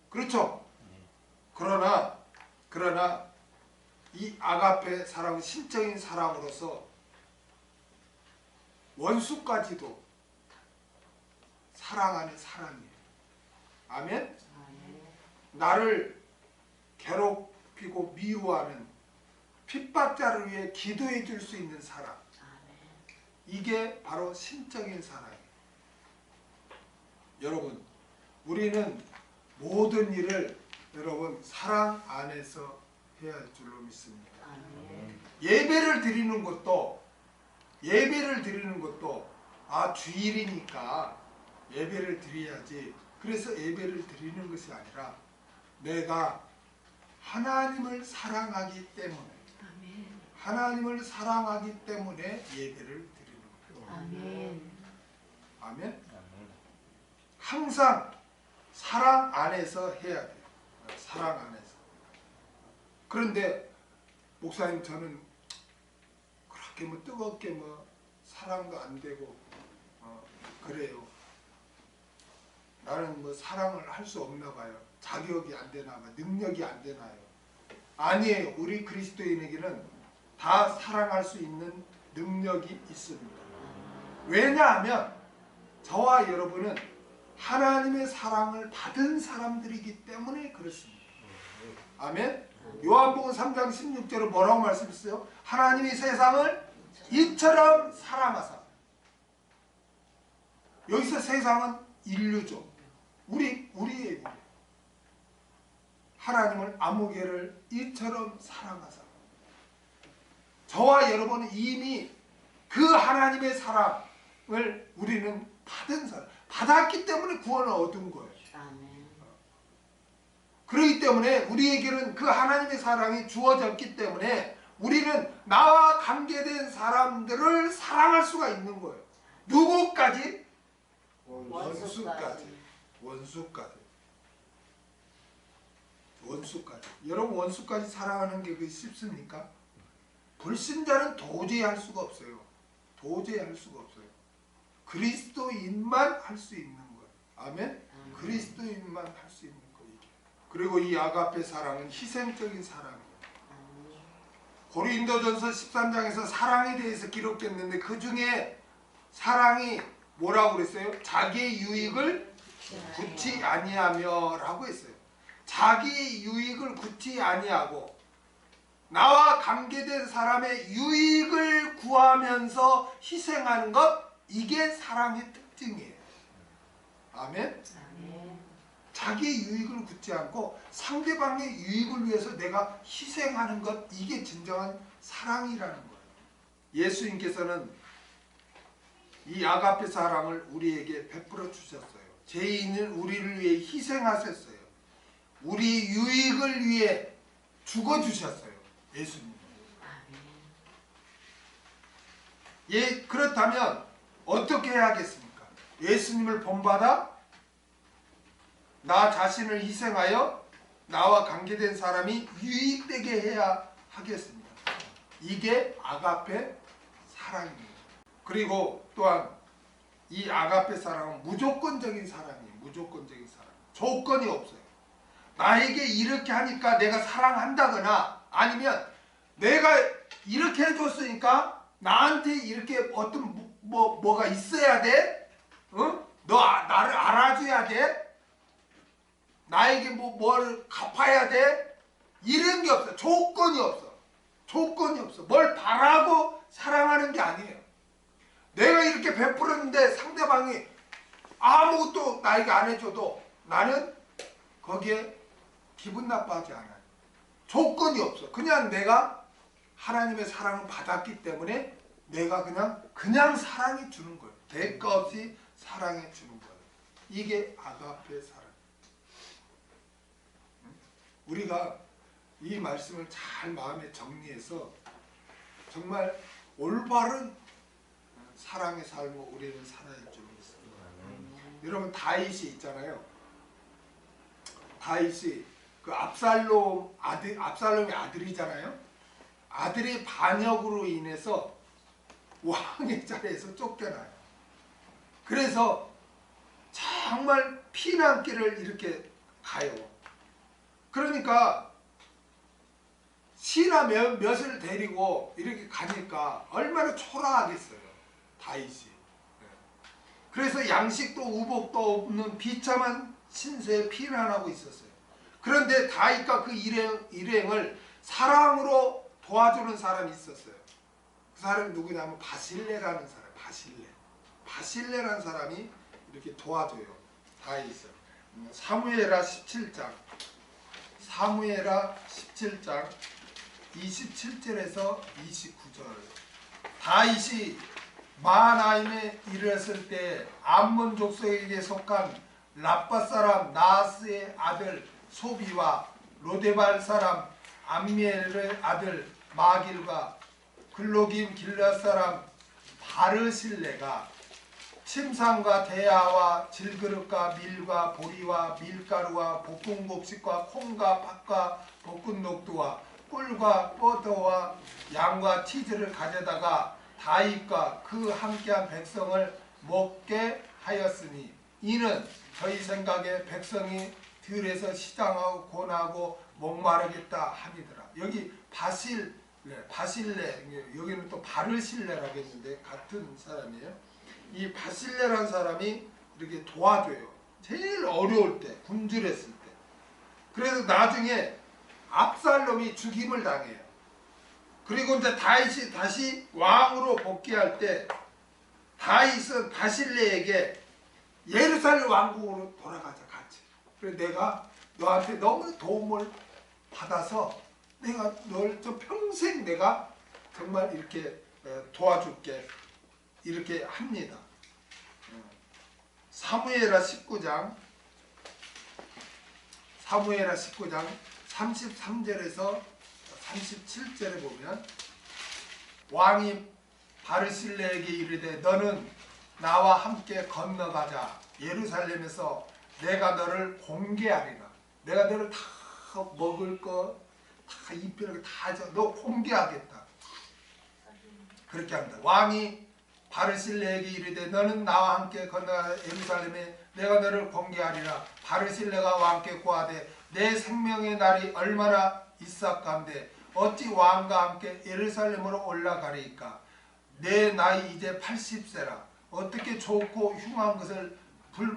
그렇죠? 그러나 이 아가페 사랑은 신적인 사랑으로서 원수까지도 사랑하는 사랑이에요. 아멘? 나를 괴롭히고 미워하는 핍박자를 위해 기도해 줄 수 있는 사랑. 이게 바로 신적인 사랑이에요. 여러분, 우리는 모든 일을 여러분 사랑 안에서 해야 할 줄로 믿습니다. 예배를 드리는 것도 주일이니까 예배를 드려야지. 그래서 예배를 드리는 것이 아니라 내가 하나님을 사랑하기 때문에 예배를 드리는 거예요. 아멘. 항상 사랑 안에서 해야 돼요. 사랑 안에서. 그런데 목사님, 저는 그렇게 뜨겁게 사랑도 안 되고 그래요. 나는 사랑을 할 수 없나 봐요. 자격이 안 되나 봐요. 능력이 안 되나요? 아니에요. 우리 그리스도인에게는 다 사랑할 수 있는 능력이 있습니다. 왜냐하면 저와 여러분은 하나님의 사랑을 받은 사람들이기 때문에 그렇습니다. 아멘. 요한복음 3장 16절에 뭐라고 말씀했어요? 하나님이 세상을 이처럼 사랑하사. 여기서 세상은 인류죠. 우리의 하나님을 아무개를 이처럼 사랑하사. 저와 여러분은 이미 그 하나님의 사랑을 우리는 받은 사람, 받았기 때문에 구원을 얻은 거예요. 그렇기 때문에 우리에게는 그 하나님의 사랑이 주어졌기 때문에 우리는 나와 관계된 사람들을 사랑할 수가 있는 거예요. 누구까지? 원수까지. 여러분, 원수까지 사랑하는 게 그게 쉽습니까? 불신자는 도저히 할 수가 없어요. 그리스도인만 할 수 있는 거예요. 아멘? 그리스도인만 할 수 있는 거예요. 이게. 그리고 이 아가페 사랑은 희생적인 사랑이에요. 고린도전서 13장에서 사랑에 대해서 기록했는데 그 중에 사랑이 뭐라고 그랬어요? 자기의 유익을 굳이 아니하며 라고 했어요. 자기 유익을 굳이 아니하고 나와 관계된 사람의 유익을 구하면서 희생하는 것, 이게 사랑의 특징이에요. 아멘? 자기 유익을 굳지 않고 상대방의 유익을 위해서 내가 희생하는 것, 이게 진정한 사랑이라는 거예요. 예수님께서는 이 아가페 사랑을 우리에게 베풀어 주셨어요. 죄인은 우리를 위해 희생하셨어요. 우리 유익을 위해 죽어주셨어요. 예수님. 그렇다면 어떻게 해야겠습니까? 예수님을 본받아 나 자신을 희생하여 나와 관계된 사람이 유익되게 해야 하겠습니다. 이게 아가페 사랑입니다. 그리고 또한 이 아가페 사랑은 무조건적인 사랑이에요. 무조건적인 사랑. 조건이 없어요. 나에게 이렇게 하니까 내가 사랑한다거나 아니면 내가 이렇게 해줬으니까 나한테 이렇게 어떤 뭐가 있어야 돼? 너 나를 알아줘야 돼? 나에게 뭘 갚아야 돼? 이런 게 없어. 조건이 없어. 조건이 없어. 뭘 바라고 사랑하는 게 아니에요. 내가 이렇게 베풀었는데 상대방이 아무것도 나에게 안 해줘도 나는 거기에 기분 나빠하지 않아요. 조건이 없어. 그냥 내가 하나님의 사랑을 받았기 때문에 내가 그냥 사랑해 주는 거예요. 대가 없이 사랑해 주는 거예요. 이게 아가페 사랑. 우리가 이 말씀을 잘 마음에 정리해서 정말 올바른 사랑의 삶을 우리는 살아야 줄 믿습니다. 여러분 다윗이 있잖아요. 다윗이 그 압살롬의 아들이잖아요. 아들의 반역으로 인해서 왕의 자리에서 쫓겨나요. 그래서 정말 피난길을 이렇게 가요. 그러니까 신하 몇을 데리고 이렇게 가니까 얼마나 초라하겠어요. 다윗이. 그래서 양식도 우복도 없는 비참한 신세에 피난하고 있었어요. 그런데 다윗과 그 일행을 사랑으로 도와주는 사람이 있었어요. 그 사람이 누구냐면 바실레라는 사람. 바실레라는 사람이 이렇게 도와줘요. 다윗을. 사무엘하 17장 27절에서 29절. 다윗이 마하나임에 이르렀을 때 암몬 족속에게 속한 라빠 사람 나하스의 아들 소비와 로데발 사람 암미엘의 아들 마길과 글로김 길앗 사람 바르실레가 침상과 대야와 질그릇과 밀과 보리와 밀가루와 볶은 곡식과 콩과 팥과 볶은 녹두와 꿀과 버터와 양과 치즈를 가져다가 다윗과 그 함께한 백성을 먹게 하였으니 이는 저희 생각에 백성이 들에서 시장하고 고나고 목마르겠다 함이더라. 여기 바실레 여기는 또 바르실레라고 했는데 같은 사람이에요. 이 바실레라는 사람이 이렇게 도와줘요. 제일 어려울 때, 굶주렸을 때. 그래서 나중에 압살롬이 죽임을 당해요. 그리고 이제 다윗이 다시 왕으로 복귀할 때 다윗은 바실레에게 예루살렘 왕국으로 돌아가자 같이. 그래서 내가 너한테 너무 도움을 받아서 내가 널 좀 평생 내가 정말 이렇게 도와줄게. 이렇게 합니다. 사무엘하 19장 33절에서 37절에 보면 왕이 바르실레에게 이르되 너는 나와 함께 건너가자. 예루살렘에서 내가 너를 공개하리라. 내가 너를 다 먹을 거 다 입히는 거 다 해서 너 공개하겠다. 그렇게 합니다. 왕이 바르실레에게 이르되 너는 나와 함께 건너가 예루살렘에 내가 너를 공개하리라. 바르실레가 왕께 고하되 내 생명의 날이 얼마나 있었간데 어찌 왕과 함께 예루살렘으로 올라가리이까. 내 나이 이제 80세라. 어떻게 좋고 흉한 것을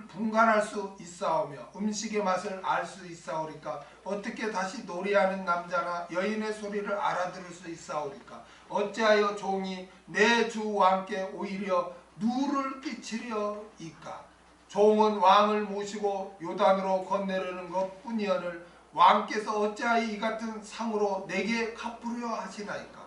분간할 수 있사오며 음식의 맛을 알 수 있사오리까. 어떻게 다시 노래하는 남자나 여인의 소리를 알아들을 수 있사오리까. 어찌하여 종이 내 주 왕께 오히려 누를 끼치려이까. 종은 왕을 모시고 요단으로 건너려는 것 뿐이오늘 왕께서 어찌하여 이 같은 상으로 내게 갚으려 하시나이까.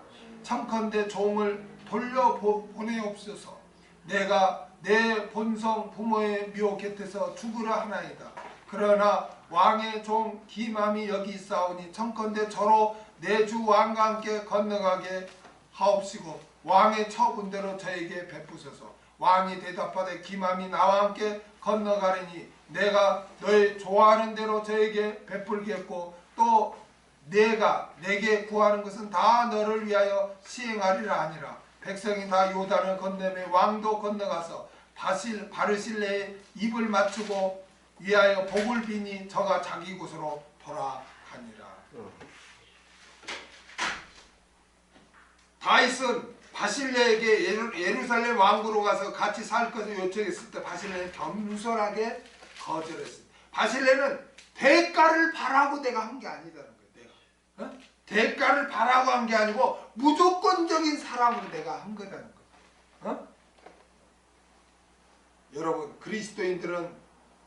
청컨대 종을 돌려보내옵소서. 내가 내 본성 부모의 묘 곁에서 죽으라 하나이다. 그러나 왕의 종 기맘이 여기 있사오니 청컨대 저로 내 주 왕과 함께 건너가게 하옵시고 왕의 처분대로 저에게 베푸소서. 왕이 대답하되 기맘이 나와 함께 건너가리니 내가 너의 좋아하는 대로 저에게 베풀겠고 또 내가 내게 구하는 것은 다 너를 위하여 시행하리라 하니라. 백성이 다 요단을 건너매 왕도 건너가서 바르실레의 입을 맞추고 위하여 복을 비니 저가 자기 곳으로 돌아가니라. 다윗은 바실레에게 예루살렘 왕국으로 가서 같이 살 것을 요청했을 때 바실레는 겸손하게 거절했습니다. 바실레는 대가를 바라고 내가 한 게 아니다는 거예요. 대가를 바라고 한 게 아니고 무조건적인 사랑으로 내가 한 거라는 거. 어? 여러분, 그리스도인들은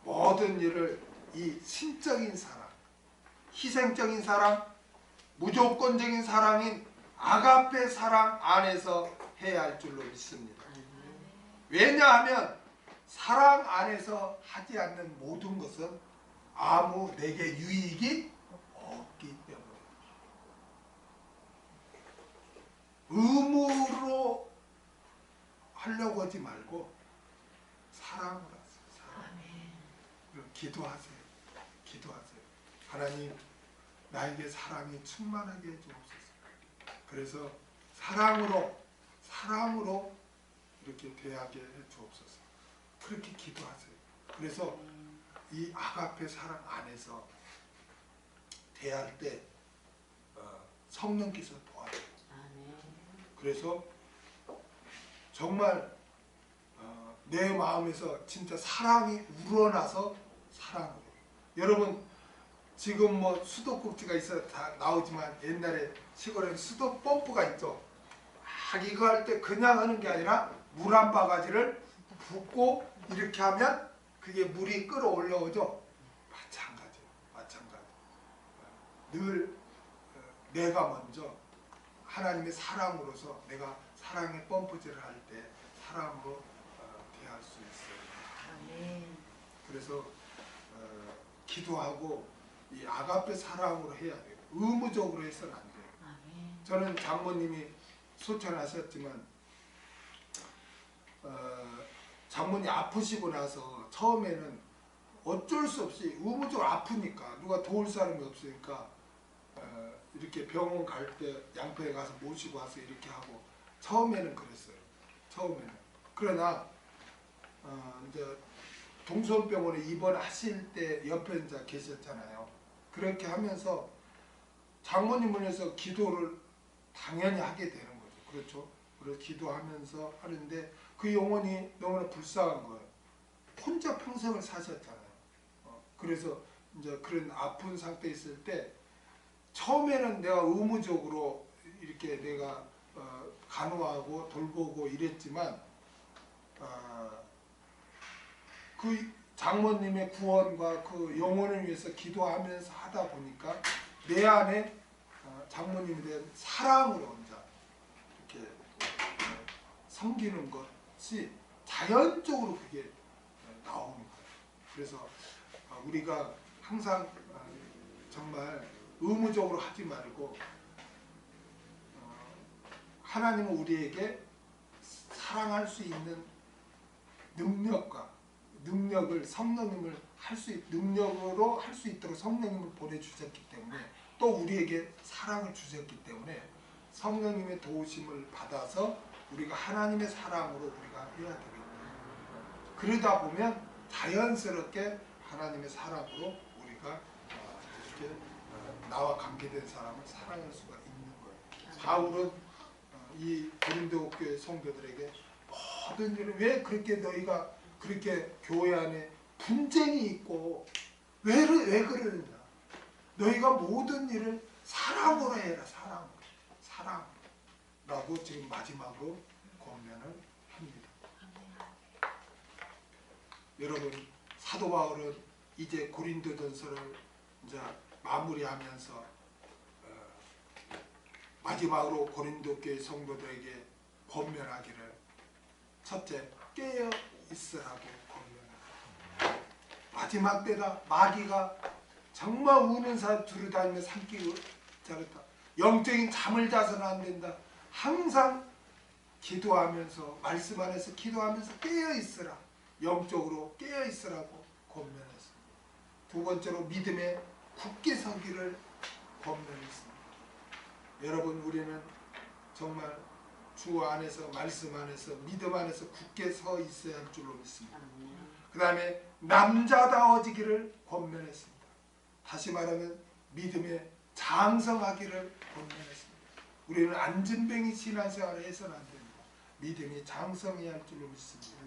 모든 일을 이 신적인 사랑, 희생적인 사랑, 무조건적인 사랑인 아가페 사랑 안에서 해야 할 줄로 믿습니다. 왜냐하면 사랑 안에서 하지 않는 모든 것은 아무 내게 유익이 없기 때문에 의무로 하려고 하지 말고 사랑으로 하세요. 사랑. 기도하세요. 기도하세요. 하나님, 나에게 사랑이 충만하게 해주옵소서. 그래서 사랑으로 이렇게 대하게 해주옵소서. 그렇게 기도하세요. 그래서 이 아가페 사랑 안에서 대할 때 성령께서 도와줘요. 그래서 정말 내 마음에서 진짜 사랑이 우러나서 사랑으로. 여러분, 지금 뭐 수도꼭지가 있어 다 나오지만 옛날에 시골에 수도 펌프가 있죠. 막 이거 할 때 그냥 하는 게 아니라 물 한 바가지를 붓고 이렇게 하면 그게 물이 끌어올라오죠. 마찬가지. 늘 내가 먼저 하나님의 사랑으로서 내가 사랑의 펌프질을 할 때 사랑으로 대할 수 있어요. 그래서 기도하고 이 아가페 사랑으로 해야 돼요. 의무적으로 해서는 안 돼요. 저는 장모님이 소천하셨지만 장모님 아프시고 나서 처음에는 어쩔 수 없이 의무적으로 아프니까 누가 도울 사람이 없으니까 이렇게 병원 갈 때 양평에 가서 모시고 와서 이렇게 하고 처음에는 그랬어요. 처음에는. 그러나 이제 동선병원에 입원하실 때 옆에 이제 계셨잖아요. 그렇게 하면서 장모님을 위해서 기도를 당연히 하게 되는 거죠. 그렇죠? 그래서 기도하면서 하는데 그 영혼이 너무나 불쌍한 거예요. 혼자 평생을 사셨잖아요. 그래서 이제 그런 아픈 상태에 있을 때 처음에는 내가 의무적으로 이렇게 내가 간호하고 돌보고 이랬지만 그 장모님의 구원과 그 영혼을 위해서 기도하면서 하다 보니까 내 안에 장모님에 대한 사랑으로 이제 이렇게 섬기는 것이 자연적으로 그게 나오는 거예요. 그래서 우리가 항상 정말 의무적으로 하지 말고 하나님은 우리에게 사랑할 수 있는 능력을 성령님을 능력으로 할 수 있도록 성령님을 보내주셨기 때문에 또 우리에게 사랑을 주셨기 때문에 성령님의 도우심을 받아서 우리가 하나님의 사랑으로 우리가 해야 되겠다. 그러다 보면 자연스럽게 하나님의 사랑으로 우리가 이렇게 나와 관계된 사람을 사랑할 수가 있는 거예요. 바울은 이 고린도 교회 성도들에게 모든 일을 왜 그렇게 너희가 그렇게 교회 안에 분쟁이 있고 왜 그러느냐? 너희가 모든 일을 사랑으로 해라. 사랑라고 지금 마지막으로 권면을 합니다. 여러분, 사도 바울은 이제 고린도전서를 이제 마무리하면서 마지막으로 고린도 교회 성도들에게 권면하기를 첫째, 깨어 있으라고 권면합니다. 마지막 때다. 마귀가 정말 우는 사람 두루다니며 삼키고 자르다. 영적인 잠을 자서는 안 된다. 항상 기도하면서 말씀 안에서 기도하면서 깨어 있으라. 영적으로 깨어 있으라고 권면했습니다. 두 번째로 믿음에 굳게 서기를 권면했습니다. 여러분, 우리는 정말 주 안에서 말씀 안에서 믿음 안에서 굳게 서 있어야 할 줄로 믿습니다. 그 다음에 남자다워지기를 권면했습니다. 다시 말하면 믿음에 장성하기를 권면했습니다. 우리는 안진뱅이 신앙생활을 해서는 안 됩니다. 믿음이 장성해야 할 줄로 믿습니다.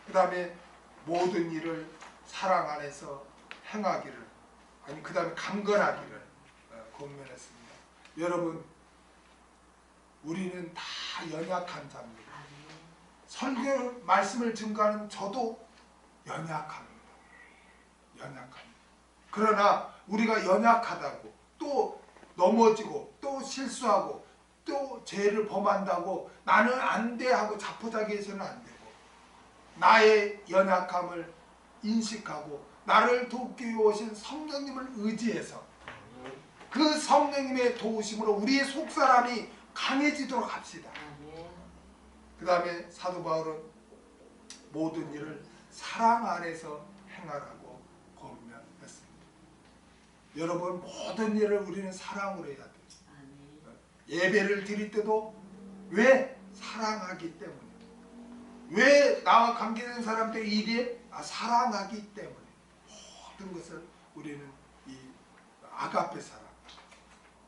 그 다음에 모든 일을 사랑 안에서 행하기를 그 다음에 강건하기를 권면했습니다. 여러분, 우리는 다 연약한 자입니다. 설교 말씀을 증거하는 저도 연약합니다. 연약합니다. 그러나 우리가 연약하다고 또 넘어지고 또 실수하고 또 죄를 범한다고 나는 안 돼 하고 자포자기해서는 안 되고, 나의 연약함을 인식하고 나를 돕기 오신 성령님을 의지해서 그 성령님의 도우심으로 우리의 속사람이 강해지도록 합시다. 그 다음에 사도 바울은 모든 일을 사랑 안에서 행하라고 권면했습니다. 여러분, 모든 일을 우리는 사랑으로 해야 돼요. 예배를 드릴 때도 왜? 사랑하기 때문에. 왜 나와 관계된 사람들 일이 사랑하기 때문에. 모든 것을 우리는 이 아가페 사랑,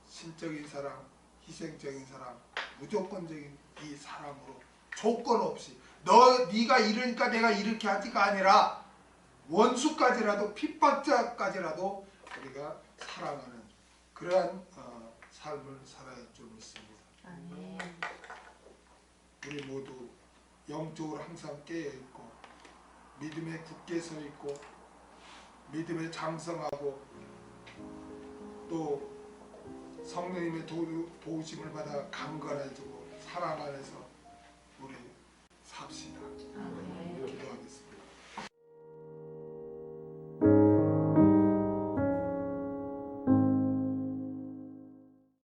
신적인 사랑, 희생적인 사랑, 무조건적인 이 사랑으로 조건 없이 네가 이러니까 내가 이렇게 하지가 아니라 원수까지라도 핍박자까지라도 우리가 사랑하는 그러한 삶을 살아야 좀 있습니다. 우리 모두 영적으로 항상 깨어있고 믿음에 굳게 서 있고 믿음에 장성하고 또 성령님의 도우심을 받아 강건해지고 사랑 안에서